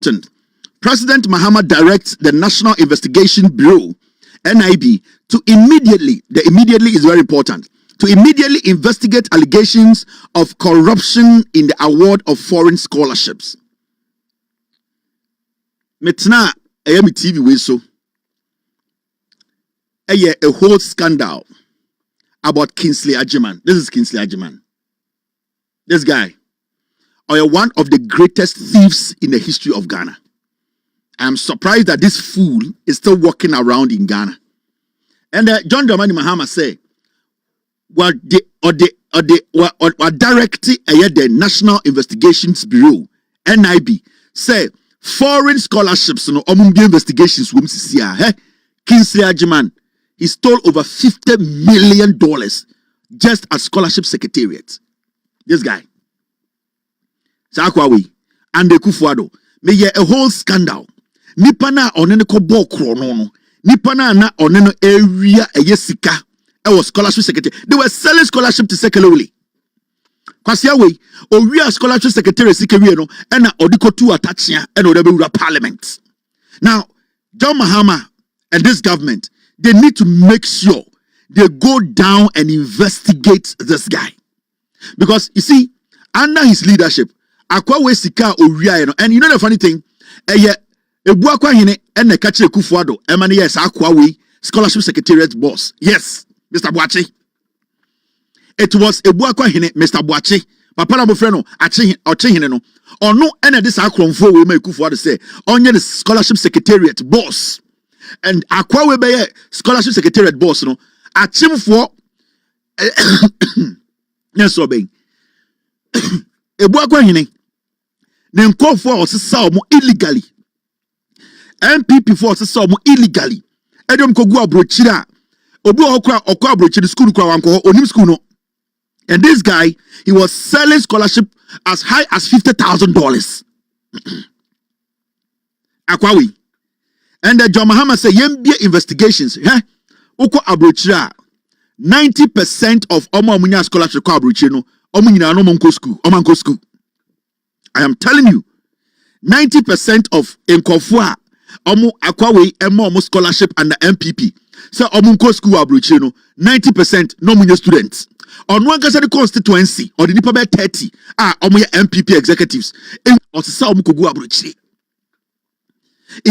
question. President Mahama directs the National Investigation Bureau, NIB, to immediately, the immediately is very important, to immediately investigate allegations of corruption in the award of foreign scholarships. Metna, ayami TV way so. A whole scandal about Kingsley Agyemang. This is Kingsley Agyemang. This guy, one of the greatest thieves in the history of Ghana. I'm surprised that this fool is still walking around in Ghana. And John Dramani Mahama say, what directly the National Investigations Bureau, NIB, say foreign scholarships, no investigations, Kingsley Agyemang, he stole over $50 million just as scholarship secretariat. This guy. Sakwawi and the Kufuado. May a whole scandal. Nipana onene ko bo krono. Nipana na onene area a yesika. It was scholarship secretary. They were selling scholarship to Sekeloli. Kwasiawe, we are scholarship secretary Sikeriano, and Odiko to attachia and Odebura Parliament. Now, John Mahama and this government, they need to make sure they go down and investigate this guy. Because you see, under his leadership, Akwawe Sika Oriya, and you know the funny thing, Ebuakwa Hine and the Kache Kufuado, yes, Akwawe Scholarship Secretariat boss. Yes, Mr. Boache. It was Ebuakwa Hine, Mr. Boache. Papa Bofreno, Achehino, or no, and this Akronfo we make Kufuado say, only the Scholarship Secretariat boss. And Akwawe be Scholarship Secretariat boss, no, Achim for yes, obey. Ebuakwa Hine, then call for us illegally. NPP for us illegally. Edom Kogua Brochida, Obu Okra Brochida school, Onim school. And this guy, he was selling scholarship as high as $50,000. Akwawi. And John Mahama say, Yembia investigations, Oko Abrochira, 90% of Oma Munya scholarship Abrochino, Omunina no Monko school. I am telling you, 90% of Nkofua, Omu Akwawe, Emo scholarship and the NPP. So Omunko school Abrochino, 90% no Munya students. On one case of the constituency, or the Nipa 30, Omuya NPP executives, in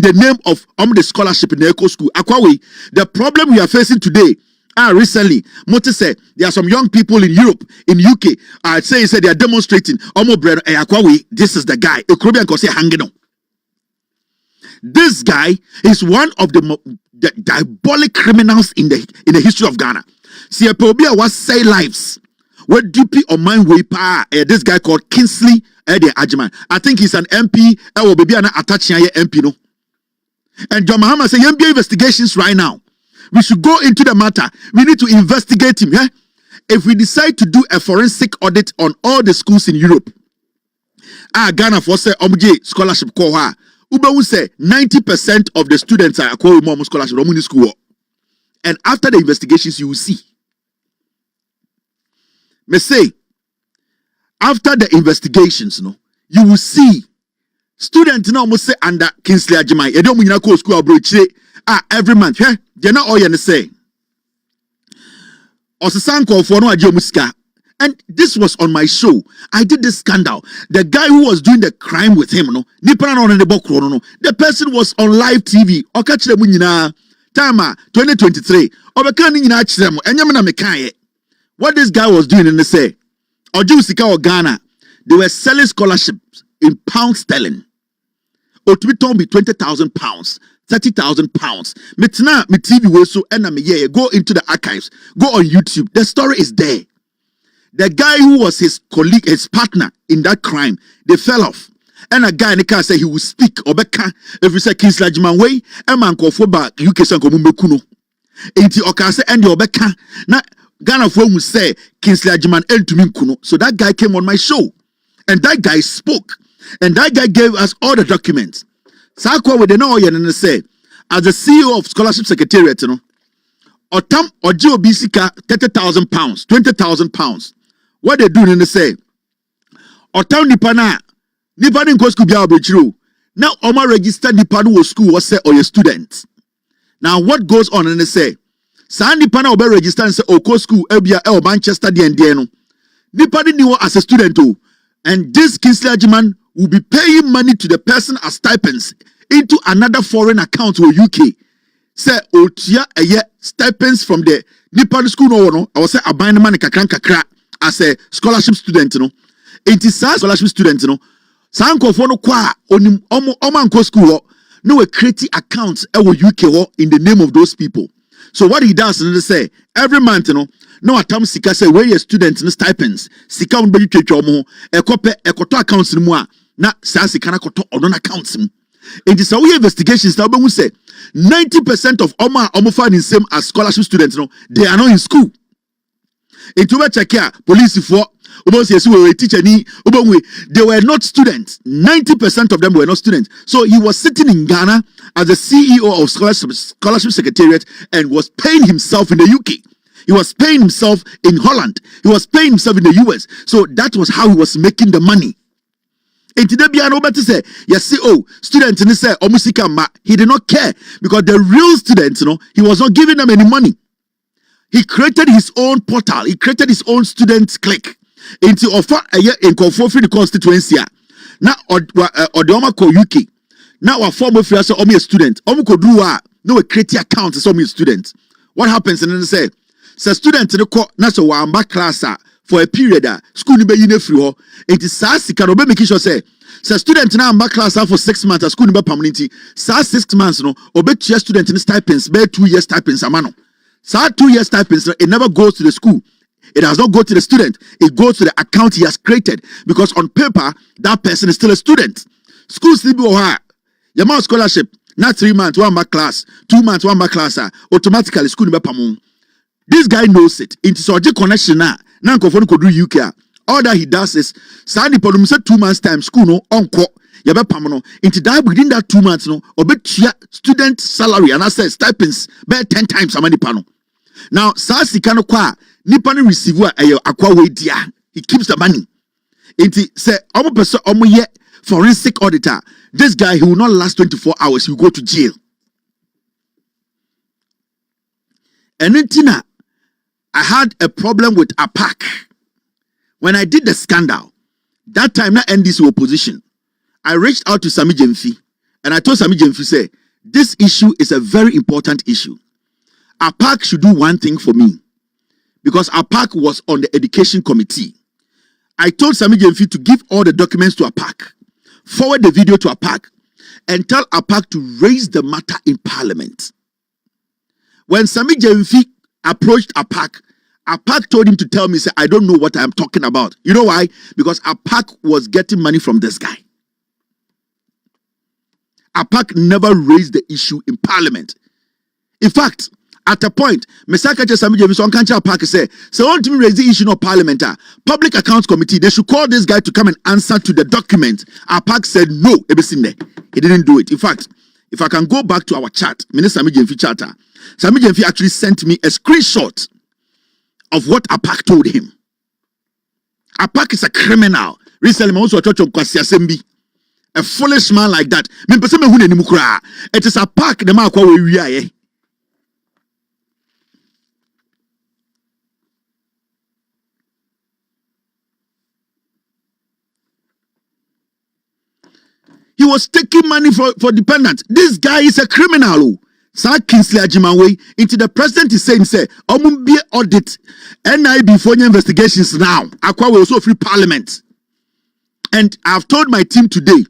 the name of the scholarship in the eco school. Akwawe, the problem we are facing today, recently, Mote said there are some young people in Europe, in UK, say they are demonstrating, Akwawe, this is the guy, hanging on. This guy is one of the diabolic criminals in the history of Ghana. See, Pobia was say lives. What DP on my way pa this guy called Kingsley Agyemang. I think he's an MP. Will be an attaching MP no. And John Mahama say MBA investigations right now. We should go into the matter. We need to investigate him. If we decide to do a forensic audit on all the schools in Europe, Ghana for say scholarship call her. Uba will say 90% of the students are calling more scholarship from school. And after the investigations, you will see. Me say, after the investigations, you will see students now must say under Kingsley Agyemang. You don't mean to school approach every month. They're not all you say. Osasanko for no Ajomuska. And this was on my show. I did this scandal. The guy who was doing the crime with him, the person was on live TV. Time 2023. What this guy was doing in the say, or Ghana, they were selling scholarships in pound sterling. Or to be 20,000 pounds, 30,000 pounds. Me TV will so go into the archives, go on YouTube. The story is there. The guy who was his colleague, his partner in that crime, they fell off. And a guy in the car said he will speak Obeka if we say Kingsley Agyemang way, and man call for back UK Sanko Mumbekuno. Inti Okase and the Obeka. Now Ghana for will say Kingsley Agyemang and to Kuno. So that guy came on my show. And that guy spoke. And that guy gave us all the documents. Sakwa with the no and say, as the CEO of Scholarship Secretariat, Otam Ojo Bisika 30,000 pounds, 20,000 pounds. What they do in the say, Otam Nipana, Nipanin Kosku Biabrichu, Now Oma register nipa no school was say or your student. Now what goes on and they say sa nipa na obe register and say oko school ebia e Manchester D no. Nipa ni as a student too. And this Kingsley Agyemang will be paying money to the person as stipends into another foreign account or UK. Say otia eye stipends from the nipa school no. I was say abine man kakra as a scholarship student no. It is a scholarship student no. Sanko for no kwa onim omanko school no create accounts UK in the name of those people. So what he does is say every month no atam sika say where your students no stipends sika on be twetwa mo ekoto accounts mu a na sa sika na koto odon accounts mu. It is our investigations now we say 90% of omo find in same as scholarship students they are not in school. It will check here police for teacher they were not students. 90% of them were not students. So he was sitting in Ghana as the CEO of scholarship secretariat and was paying himself in the UK. He was paying himself in Holland. He was paying himself in the US. So that was how he was making the money. And today be an to say yes, students and say he did not care because the real students, he was not giving them any money. He created his own portal. He created his own student clique. Into offer a year in conformity the constituency. Now or the ko UK. Now our former friend say a student. Ko do no create account as a student. What happens and then say student in the court na so wa back class for a period school ni be yin free ho. It is SARS can be making sure say student na back class for 6 months school ni be permanent. SARS 6 months no obetua student in stipends be 2 years stipends amano. SARS 2 years stipends it never goes to the school. It does not go to the student. It goes to the account he has created. Because on paper, that person is still a student. School still be your man scholarship, not 3 months, 1 back class, 2 months, 1 back class, automatically school be pamon. This guy knows it. Into such connection now could do UK. All that he does is Sandy Podum said 2 months time, school no unco, yabe pamono. Into that within that 2 months, no, or bet student salary and I said stipends, bet 10 times how many pano. Now, Sasi kano kwa nipa ni receiver akwa we dia. He keeps the money. Inti say omo person omo ye forensic auditor. This guy he will not last 24 hours. He will go to jail. And then Tina, I had a problem with APAC. When I did the scandal, that time na NDC opposition, I reached out to Sami Gyamfi and I told Sami Gyamfi say this issue is a very important issue. APAC should do one thing for me because APAC was on the education committee. I told Sami Gyamfi to give all the documents to APAC, forward the video to APAC, and tell APAC to raise the matter in parliament. When Sami Gyamfi approached APAC, APAC told him to tell me, say, I don't know what I'm talking about. You know why? Because APAC was getting money from this guy. APAC never raised the issue in parliament. In fact, at a point, Mesaka Sami Gyamfi on Kancha APAC say want to raise the issue of parliament, public accounts committee, they should call this guy to come and answer to the document. APAC said no, he didn't do it. In fact, if I can go back to our chat, Sami Gyamfi chatter, Sami Gyamfi actually sent me a screenshot of what APAC told him. APAC is a criminal. Recently, also a foolish man like that. It is APAC the man we are. He was taking money for dependents. This guy is a criminal. Sir Kingsley Agyemang into the president is saying, say, be audit NIB for investigations now. Akwa will also free parliament. And I've told my team today,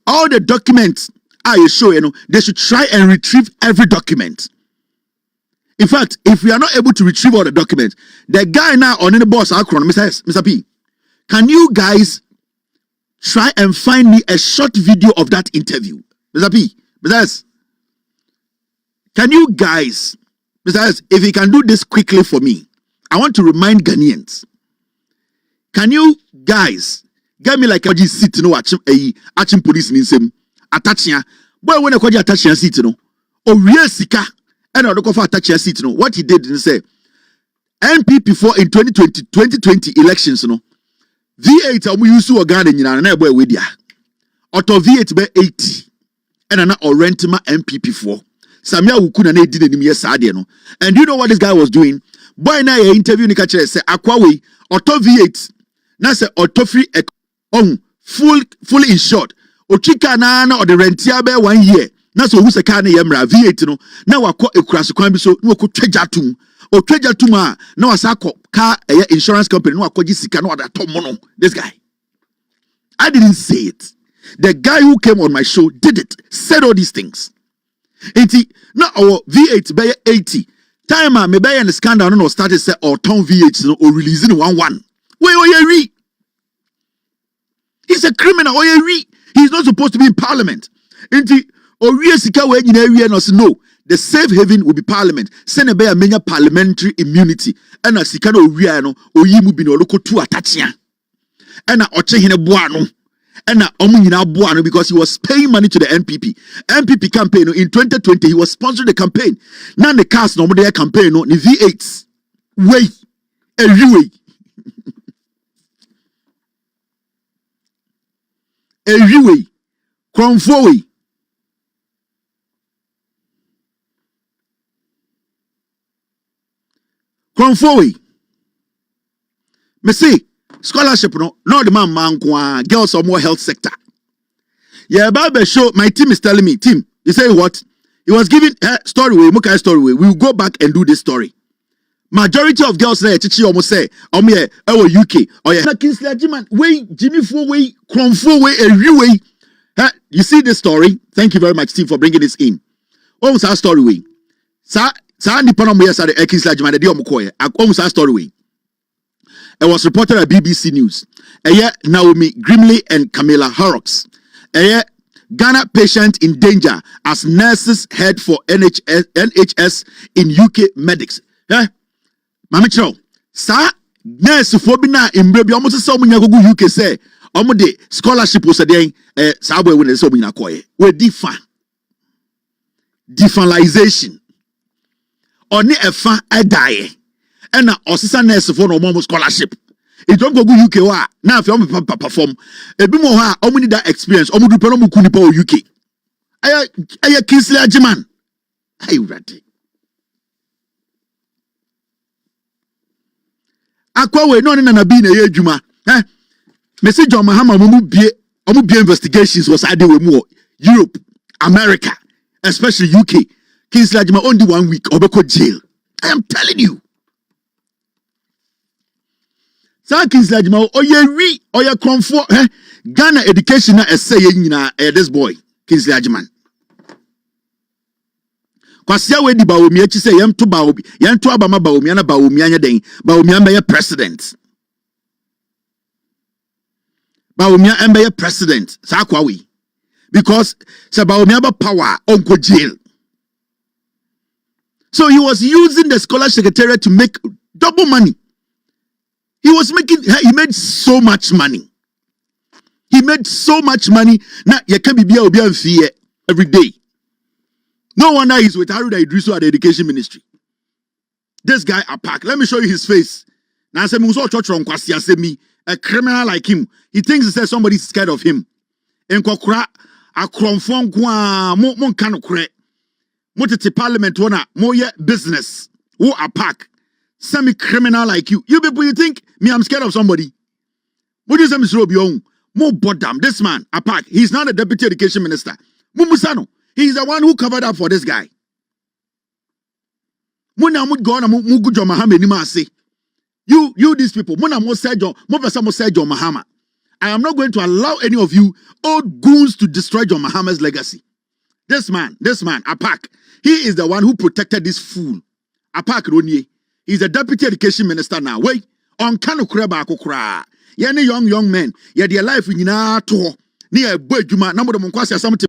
all the documents I show, they should try and retrieve every document. In fact, if we are not able to retrieve all the documents, the guy now on the boss, Mr. P, can you guys try and find me a short video of that interview? Mr. P, Mr. S, can you guys, Mr. S, if you can do this quickly for me, I want to remind Ghanaians. Can you guys get me like a seat, watching police in him, attaching, boy, when I call you attaching a seat, or real sika, and I don't go for attaching a seat, what he did is say, NPP for in 2020 elections, V8 we used to a Ghana in an boy with ya. Auto V8 by 80. and na Orentima NPP for. Samia Wukuna ne did the year no. And you know what this guy was doing? Boy na ye interview ni kachere say akwawe auto V8 na say auto free fully insured. Ochika na or the rentia be 1 year. Na so who se car na yemra V8 no na wakọ ekuraso kwan bi so na wakọ twajatum o twajatum a na wasakọ car insurance company na wakọ gisika na wada tom no. This guy, I didn't say it. The guy who came on my show did it, said all these things. 80 now our V8 by 80 time me buy an scandal no started say or turn V8 no or releasing 1-1. Wait, he's a criminal. He's not supposed to be in parliament. Or sika we nyina no say no, the safe haven will be parliament. Send a bear menya parliamentary immunity. And a sika no no oyi mu bi no loko tu atachia. And a oche hine boa no. And na because he was paying money to the NPP campaign in 2020. He was sponsoring the campaign. Now the cast no more campaign no the V8s every way Kronfowe me see scholarship no the man girls or more health sector. Yeah, Bible show my team is telling me, team, you say what? He was giving story way, Mukai story way. We will go back and do this story. Majority of girls there, Chichi almost say, UK, or yeah, Kingsley Jiman, way, Jimmy Four way, Kronfo way, every way. You see this story? Thank you very much, team, for bringing this in. Almost our story way. Sa Nippon Moya Sade Kingsley Jiman, the Diomokoye, almost our story way. It was reported at BBC News. Naomi Grimley and Camilla Horrocks. Ghana patient in danger as nurses head for NHS in UK medics. Mami Chow, sa nurse phobia in baby almost so many UK say, de scholarship was a day, Sabwe when there's so many acquire. We defanization. Only a fan a die. And osisa nurse for no more scholarship. It don't go UK wa now if you perform a bit more need that experience do pelo kunipa UK. Aya Kingsley Ajiman. Hey ready. Akwawe no na bi na ye adwuma. Message on Mahama omu bie investigations was ade we mu Europe, America, especially UK. Kingsley Ajiman only 1 week obeko jail. I am telling you. Kingsley Ajiman oye Kronfo Ghana education na essay nyina this boy Kingsley Ajiman. Kwasia we di baomi achi say yem to baobi yen to abama baomi na baomi anya den baomi am president. Baomi am be president sa kwa we because say baomi aba power onko jail. So he was using the scholarship secretariat to make double money. He made so much money. Now, you can be obi fear every day. No wonder he's with Haruda Idrisu at the education ministry. This guy apak. Let me show you his face. Now, I say, a criminal like him. He thinks he says somebody's scared of him. En kokra a kronfon kwa mon kano kre. Motete parliament wana moye business. Who apak. Semi-criminal like you. You people, you think me, I'm scared of somebody? What is Mr. More bottom. This man, Apak, he's not a deputy education minister. Mumusano, he's the one who covered up for this guy. Muna mud go na mugujo Mahama ni say. You these people, Muna mo Sergio, Mopasa mo Sergio Mahama. I am not going to allow any of you old goons to destroy John Mahama's legacy. This man, Apak, he is the one who protected this fool. Apak Ronye. He's a deputy education minister now. Wait, on kanu kreba akokra. Young men, their life in to near boy juma. Number of monkwasi